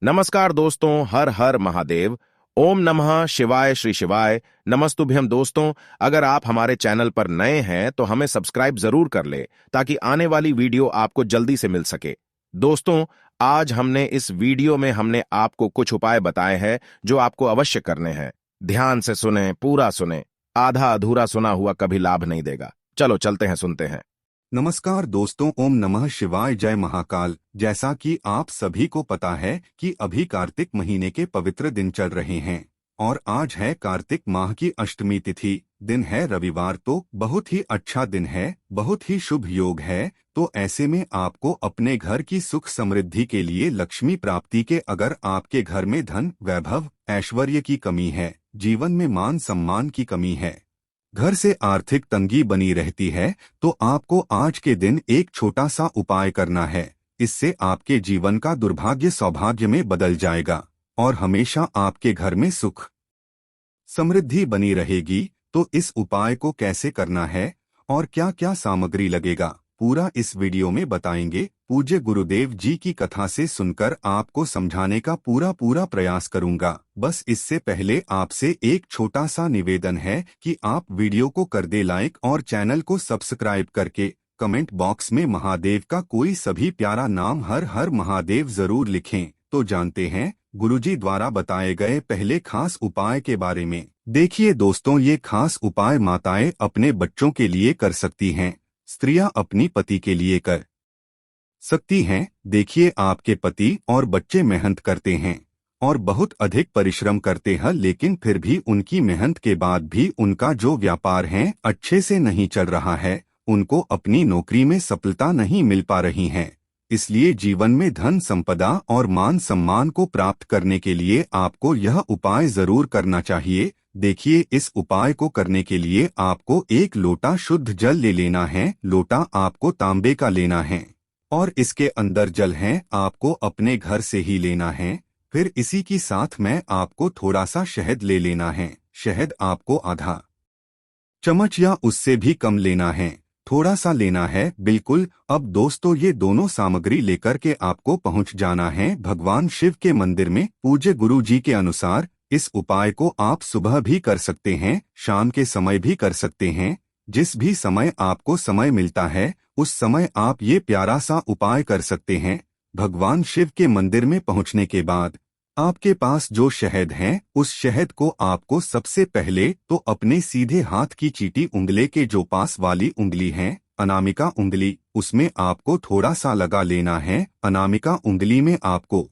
नमस्कार दोस्तों, हर हर महादेव। ओम नमः शिवाय श्री शिवाय। नमस्तुभ्यम दोस्तों। अगर आप हमारे चैनल पर नए हैं तो हमें सब्सक्राइब जरूर कर ले ताकि आने वाली वीडियो आपको जल्दी से मिल सके। दोस्तों, आज इस वीडियो में हमने आपको कुछ उपाय बताए हैं जो आपको अवश्य करने हैं। ध्यान से सुने, पूरा सुने। आधा अधूरा सुना हुआ कभी लाभ नहीं देगा। चलो चलते हैं, सुनते हैं। नमस्कार दोस्तों, ओम नमः शिवाय, जय महाकाल। जैसा कि आप सभी को पता है कि अभी कार्तिक महीने के पवित्र दिन चल रहे हैं और आज है कार्तिक माह की अष्टमी तिथि। दिन है रविवार, तो बहुत ही अच्छा दिन है, बहुत ही शुभ योग है। तो ऐसे में आपको अपने घर की सुख समृद्धि के लिए, लक्ष्मी प्राप्ति के, अगर आपके घर में धन वैभव ऐश्वर्य की कमी है, जीवन में मान सम्मान की कमी है, घर से आर्थिक तंगी बनी रहती है, तो आपको आज के दिन एक छोटा सा उपाय करना है। इससे आपके जीवन का दुर्भाग्य सौभाग्य में बदल जाएगा और हमेशा आपके घर में सुख समृद्धि बनी रहेगी। तो इस उपाय को कैसे करना है और क्या क्या सामग्री लगेगा, पूरा इस वीडियो में बताएंगे। पूज्य गुरुदेव जी की कथा से सुनकर आपको समझाने का पूरा प्रयास करूंगा। बस इससे पहले आपसे एक छोटा सा निवेदन है कि आप वीडियो को कर दे लाइक और चैनल को सब्सक्राइब करके कमेंट बॉक्स में महादेव का कोई सभी प्यारा नाम हर हर महादेव जरूर लिखें। तो जानते हैं गुरुजी द्वारा बताए गए पहले खास उपाय के बारे में। देखिए दोस्तों, ये खास उपाय माताएं अपने बच्चों के लिए कर सकती हैं, स्त्रियां अपनी पति के लिए कर सकती हैं। देखिए, आपके पति और बच्चे मेहनत करते हैं और बहुत अधिक परिश्रम करते हैं, लेकिन फिर भी उनकी मेहनत के बाद भी उनका जो व्यापार है अच्छे से नहीं चल रहा है, उनको अपनी नौकरी में सफलता नहीं मिल पा रही है। इसलिए जीवन में धन संपदा और मान सम्मान को प्राप्त करने के लिए आपको यह उपाय जरूर करना चाहिए। देखिए, इस उपाय को करने के लिए आपको एक लोटा शुद्ध जल ले लेना है। लोटा आपको तांबे का लेना है और इसके अंदर जल है आपको अपने घर से ही लेना है। फिर इसी की साथ में आपको थोड़ा सा शहद ले लेना है। शहद आपको आधा चम्मच या उससे भी कम लेना है, थोड़ा सा लेना है बिल्कुल। अब दोस्तों, ये दोनों सामग्री लेकर के आपको पहुंच जाना है भगवान शिव के मंदिर में। पूज्य गुरु जी के अनुसार इस उपाय को आप सुबह भी कर सकते हैं, शाम के समय भी कर सकते हैं। जिस भी समय आपको समय मिलता है उस समय आप ये प्यारा सा उपाय कर सकते हैं। भगवान शिव के मंदिर में पहुंचने के बाद आपके पास जो शहद है, उस शहद को आपको सबसे पहले तो अपने सीधे हाथ की चीटी उंगली के जो पास वाली उंगली है, अनामिका उंगली, उसमें आपको थोड़ा सा लगा लेना है। अनामिका उंगली में आपको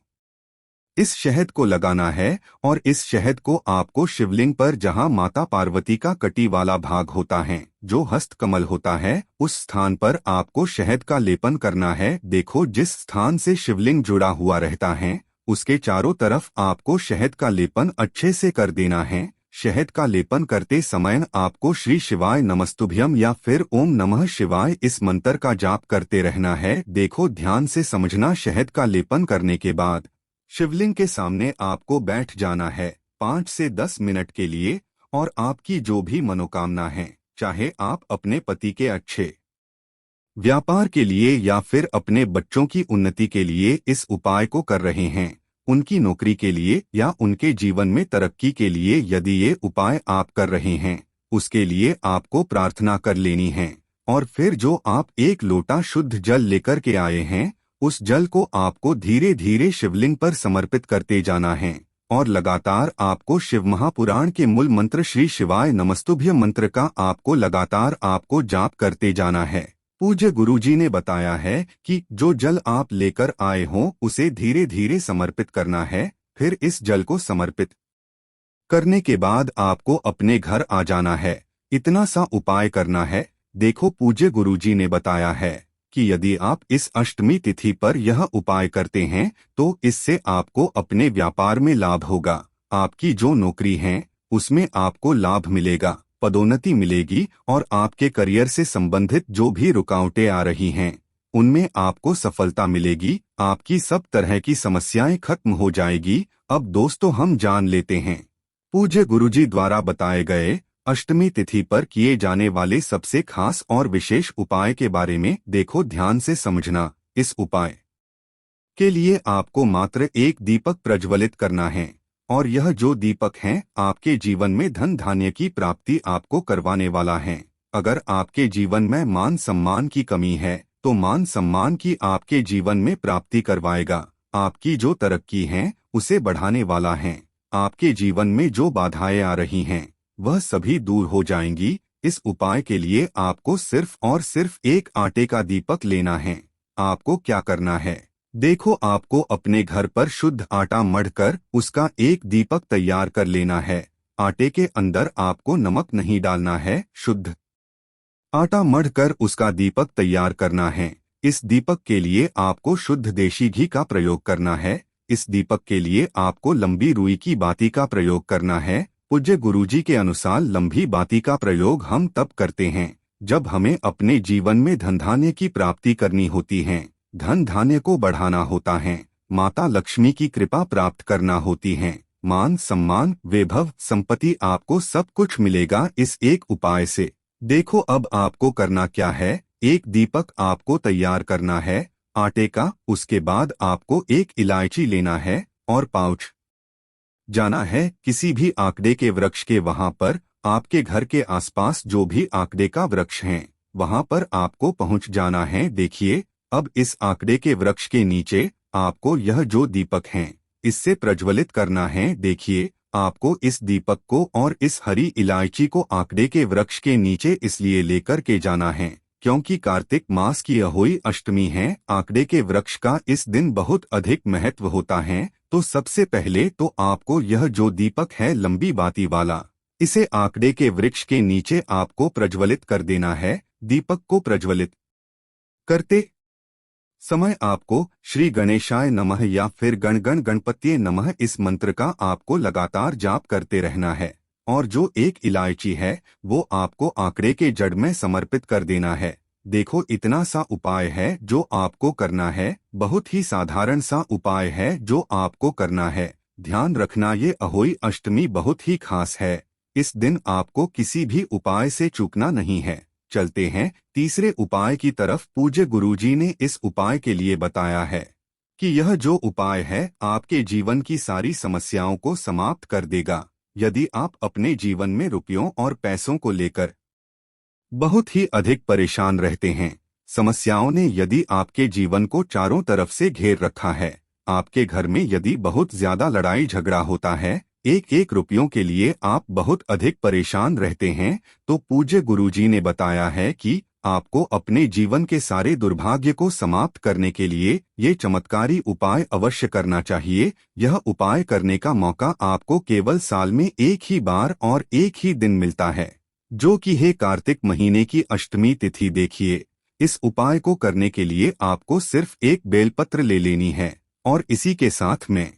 इस शहद को लगाना है और इस शहद को आपको शिवलिंग पर, जहां माता पार्वती का कटी वाला भाग होता है, जो हस्त कमल होता है, उस स्थान पर आपको शहद का लेपन करना है। देखो, जिस स्थान से शिवलिंग जुड़ा हुआ रहता है उसके चारों तरफ आपको शहद का लेपन अच्छे से कर देना है। शहद का लेपन करते समय आपको श्री शिवाय नमस्तुभ्यम या फिर ओम नमः शिवाय इस मंत्र का जाप करते रहना है। देखो, ध्यान से समझना। शहद का लेपन करने के बाद शिवलिंग के सामने आपको बैठ जाना है 5 से 10 मिनट के लिए और आपकी जो भी मनोकामना है, चाहे आप अपने पति के अच्छे व्यापार के लिए या फिर अपने बच्चों की उन्नति के लिए इस उपाय को कर रहे हैं, उनकी नौकरी के लिए या उनके जीवन में तरक्की के लिए यदि ये उपाय आप कर रहे हैं, उसके लिए आपको प्रार्थना कर लेनी है। और फिर जो आप एक लोटा शुद्ध जल लेकर के आए हैं, उस जल को आपको धीरे धीरे शिवलिंग पर समर्पित करते जाना है और लगातार आपको शिव महापुराण के मूल मंत्र श्री शिवाय नमस्तुभ्यम मंत्र का आपको लगातार आपको जाप करते जाना है। पूज्य गुरुजी ने बताया है कि जो जल आप लेकर आए हों उसे धीरे धीरे समर्पित करना है। फिर इस जल को समर्पित करने के बाद आपको अपने घर आ जाना है। इतना सा उपाय करना है। देखो, पूज्य गुरुजी ने बताया है कि यदि आप इस अष्टमी तिथि पर यह उपाय करते हैं तो इससे आपको अपने व्यापार में लाभ होगा। आपकी जो नौकरी है उसमें आपको लाभ मिलेगा, पदोन्नति मिलेगी और आपके करियर से संबंधित जो भी रुकावटें आ रही हैं उनमें आपको सफलता मिलेगी। आपकी सब तरह की समस्याएं खत्म हो जाएगी। अब दोस्तों, हम जान लेते हैं पूज्य गुरुजी द्वारा बताए गए अष्टमी तिथि पर किए जाने वाले सबसे खास और विशेष उपाय के बारे में। देखो, ध्यान से समझना। इस उपाय के लिए आपको मात्र एक दीपक प्रज्वलित करना है और यह जो दीपक है आपके जीवन में धन धान्य की प्राप्ति आपको करवाने वाला है। अगर आपके जीवन में मान सम्मान की कमी है तो मान सम्मान की आपके जीवन में प्राप्ति करवाएगा। आपकी जो तरक्की है उसे बढ़ाने वाला है। आपके जीवन में जो बाधाएं आ रही हैं वह सभी दूर हो जाएंगी। इस उपाय के लिए आपको सिर्फ और सिर्फ एक आटे का दीपक लेना है। आपको क्या करना है, देखो, आपको अपने घर पर शुद्ध आटा मढ़कर उसका एक दीपक तैयार कर लेना है। आटे के अंदर आपको नमक नहीं डालना है, शुद्ध आटा मढ़कर उसका दीपक तैयार करना है। इस दीपक के लिए आपको शुद्ध देशी घी का प्रयोग करना है। इस दीपक के लिए आपको लंबी रुई की बाती का प्रयोग करना है। पूज्य गुरुजी के अनुसार लंबी बाती का प्रयोग हम तब करते हैं जब हमें अपने जीवन में धन धान्य की प्राप्ति करनी होती है, धन धान्य को बढ़ाना होता है, माता लक्ष्मी की कृपा प्राप्त करना होती है। मान सम्मान वैभव संपत्ति आपको सब कुछ मिलेगा इस एक उपाय से। देखो, अब आपको करना क्या है, एक दीपक आपको तैयार करना है आटे का। उसके बाद आपको एक इलायची लेना है और पाउच जाना है किसी भी आकड़े के वृक्ष के वहां पर। आपके घर के आसपास जो भी आकड़े का वृक्ष हैं वहां पर आपको पहुंच जाना है। देखिए, अब इस आकड़े के वृक्ष के नीचे आपको यह जो दीपक है इससे प्रज्वलित करना है। देखिए, आपको इस दीपक को और इस हरी इलायची को आकड़े के वृक्ष के नीचे इसलिए लेकर के जाना है क्योंकि कार्तिक मास की अहोई अष्टमी है। आकड़े के वृक्ष का इस दिन बहुत अधिक महत्व होता है। तो सबसे पहले तो आपको यह जो दीपक है लंबी बाती वाला, इसे आकड़े के वृक्ष के नीचे आपको प्रज्वलित कर देना है। दीपक को प्रज्वलित करते समय आपको श्री गणेशाय नमः या फिर गण गण गणपतिये नमः इस मंत्र का आपको लगातार जाप करते रहना है। और जो एक इलायची है वो आपको आकड़े के जड़ में समर्पित कर देना है। देखो, इतना सा उपाय है जो आपको करना है, बहुत ही साधारण सा उपाय है जो आपको करना है। ध्यान रखना, ये अहोई अष्टमी बहुत ही खास है। इस दिन आपको किसी भी उपाय से चूकना नहीं है। चलते हैं तीसरे उपाय की तरफ। पूज्य गुरुजी ने इस उपाय के लिए बताया है कि यह जो उपाय है आपके जीवन की सारी समस्याओं को समाप्त कर देगा। यदि आप अपने जीवन में रुपयों और पैसों को लेकर बहुत ही अधिक परेशान रहते हैं, समस्याओं ने यदि आपके जीवन को चारों तरफ से घेर रखा है, आपके घर में यदि बहुत ज्यादा लड़ाई झगड़ा होता है, एक एक रुपयों के लिए आप बहुत अधिक परेशान रहते हैं, तो पूज्य गुरुजी ने बताया है कि आपको अपने जीवन के सारे दुर्भाग्य को समाप्त करने के लिए ये चमत्कारी उपाय अवश्य करना चाहिए। यह उपाय करने का मौका आपको केवल साल में एक ही बार और एक ही दिन मिलता है, जो कि है कार्तिक महीने की अष्टमी तिथि। देखिए, इस उपाय को करने के लिए आपको सिर्फ एक बेलपत्र ले लेनी है और इसी के साथ में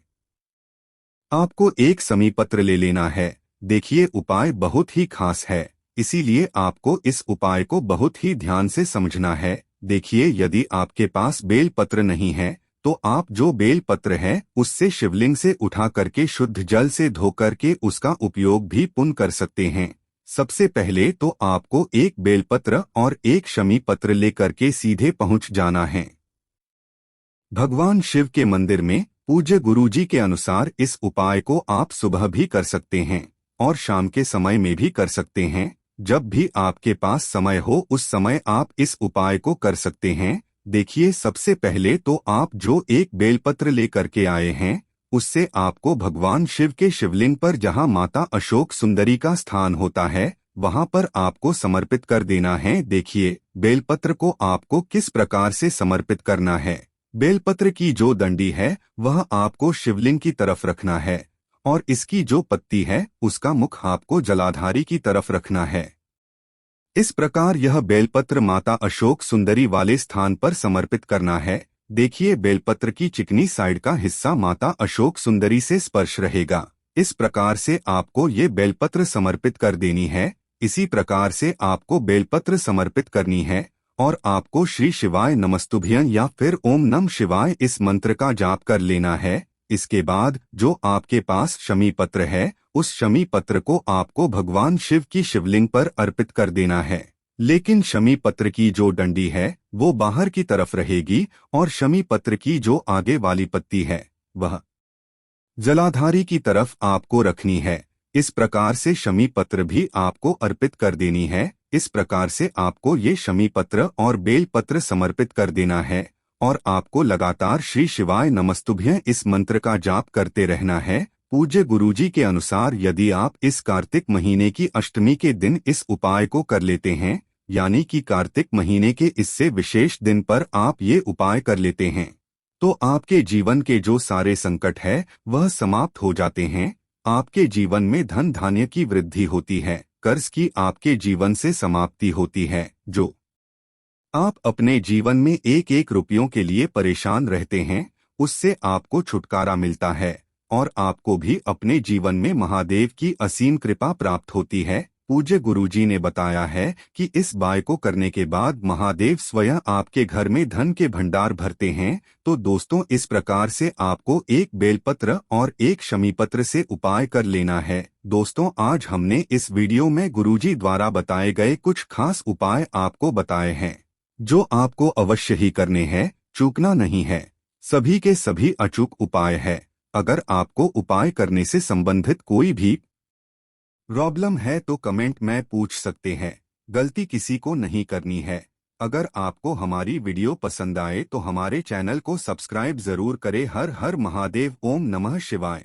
आपको एक समीपत्र ले लेना है। देखिए, उपाय बहुत ही खास है, इसीलिए आपको इस उपाय को बहुत ही ध्यान से समझना है। देखिए, यदि आपके पास बेलपत्र नहीं है तो आप जो बेलपत्र है उससे शिवलिंग से उठा करके शुद्ध जल से धो करके उसका उपयोग भी पुण्य कर सकते हैं। सबसे पहले तो आपको एक बेलपत्र और एक शमी पत्र लेकर के सीधे पहुंच जाना है भगवान शिव के मंदिर में। पूज्य गुरुजी के अनुसार इस उपाय को आप सुबह भी कर सकते हैं और शाम के समय में भी कर सकते हैं। जब भी आपके पास समय हो उस समय आप इस उपाय को कर सकते हैं। देखिए, सबसे पहले तो आप जो एक बेलपत्र लेकर के आए हैं उससे आपको भगवान शिव के शिवलिंग पर, जहां माता अशोक सुंदरी का स्थान होता है, वहां पर आपको समर्पित कर देना है। देखिए, बेलपत्र को आपको किस प्रकार से समर्पित करना है। बेलपत्र की जो डंडी है वह आपको शिवलिंग की तरफ रखना है और इसकी जो पत्ती है उसका मुख आपको जलाधारी की तरफ रखना है। इस प्रकार यह बेलपत्र माता अशोक सुंदरी वाले स्थान पर समर्पित करना है। देखिए, बेलपत्र की चिकनी साइड का हिस्सा माता अशोक सुंदरी से स्पर्श रहेगा। इस प्रकार से आपको ये बेलपत्र समर्पित कर देनी है। इसी प्रकार से आपको बेलपत्र समर्पित करनी है और आपको श्री शिवाय नमस्तुभ्यं या फिर ओम नम शिवाय इस मंत्र का जाप कर लेना है। इसके बाद जो आपके पास शमी पत्र है उस शमी पत्र को आपको भगवान शिव की शिवलिंग पर अर्पित कर देना है। लेकिन शमी पत्र की जो डंडी है वो बाहर की तरफ रहेगी और शमी पत्र की जो आगे वाली पत्ती है वह जलाधारी की तरफ आपको रखनी है। इस प्रकार से शमी पत्र भी आपको अर्पित कर देनी है। इस प्रकार से आपको ये शमी पत्र और बेल पत्र समर्पित कर देना है और आपको लगातार श्री शिवाय नमस्तुभ्यं इस मंत्र का जाप करते रहना है। पूज्य गुरुजी के अनुसार यदि आप इस कार्तिक महीने की अष्टमी के दिन इस उपाय को कर लेते हैं, यानी कि कार्तिक महीने के इससे विशेष दिन पर आप ये उपाय कर लेते हैं, तो आपके जीवन के जो सारे संकट है वह समाप्त हो जाते हैं। आपके जीवन में धन धान्य की वृद्धि होती है, कर्ज की आपके जीवन से समाप्ति होती है। जो आप अपने जीवन में एक एक रुपयों के लिए परेशान रहते हैं, उससे आपको छुटकारा मिलता है और आपको भी अपने जीवन में महादेव की असीम कृपा प्राप्त होती है। पूज्य गुरुजी ने बताया है कि इस बाय को करने के बाद महादेव स्वयं आपके घर में धन के भंडार भरते हैं। तो दोस्तों, इस प्रकार से आपको एक बेलपत्र और एक शमीपत्र से उपाय कर लेना है। दोस्तों, आज हमने इस वीडियो में गुरुजी द्वारा बताए गए कुछ खास उपाय आपको बताए हैं, जो आपको अवश्य ही करने हैं, चूकना नहीं है। सभी के सभी अचूक उपाय है। अगर आपको उपाय करने से संबंधित कोई भी प्रॉब्लम है तो कमेंट में पूछ सकते हैं। गलती किसी को नहीं करनी है। अगर आपको हमारी वीडियो पसंद आए तो हमारे चैनल को सब्सक्राइब जरूर करें। हर हर महादेव। ओम नमः शिवाय।